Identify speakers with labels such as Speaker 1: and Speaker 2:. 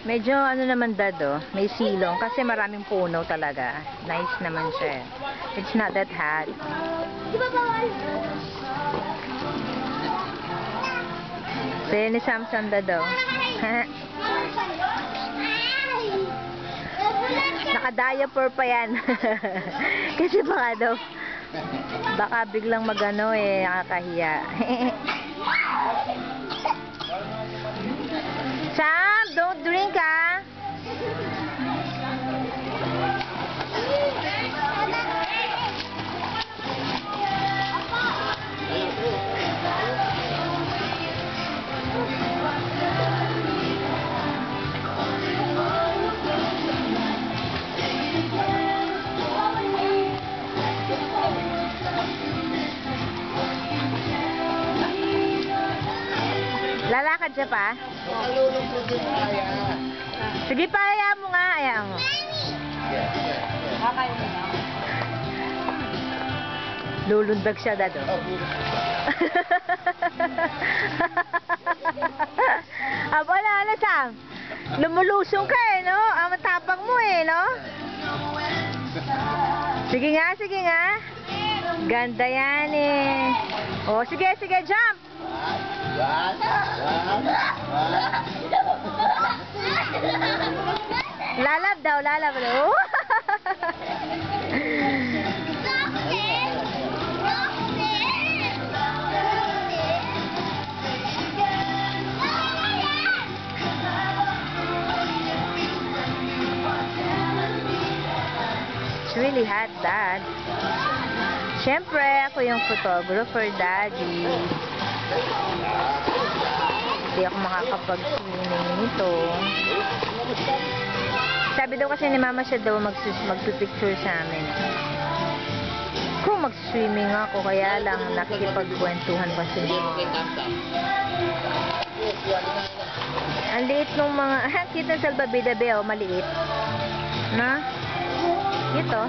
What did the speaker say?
Speaker 1: Medyo ano naman dado, may silong kasi maraming puno talaga. Nice naman siya. It's not that hot. Say ni Samson dado. Naka-diaper pa yan. Kasi baka biglang magano nakakahiya. Sam, don't drink ah. Lalakad siya pa? Sige pa, ayaw mo nga. Ayaw mo. Lulundag siya, dado. Aba na, Sam. Lumulusong ka no? Ang matapang mo no? Sige nga, sige nga. Ganda yan Oh, sige, sige, jump. Lalab daw, lalab daw. It's really hot, Dad. Siyempre, ako yung photographer, Daddy. Hindi ako makakapag-swimming nito. Sabi daw kasi ni Mama siya daw magpipicture sa amin. Kung mag-swimming ako, kaya lang nakikipagkwentuhan pa sila. Ang liit nung mga... Kita ng salbabida, maliit. Na? Ito.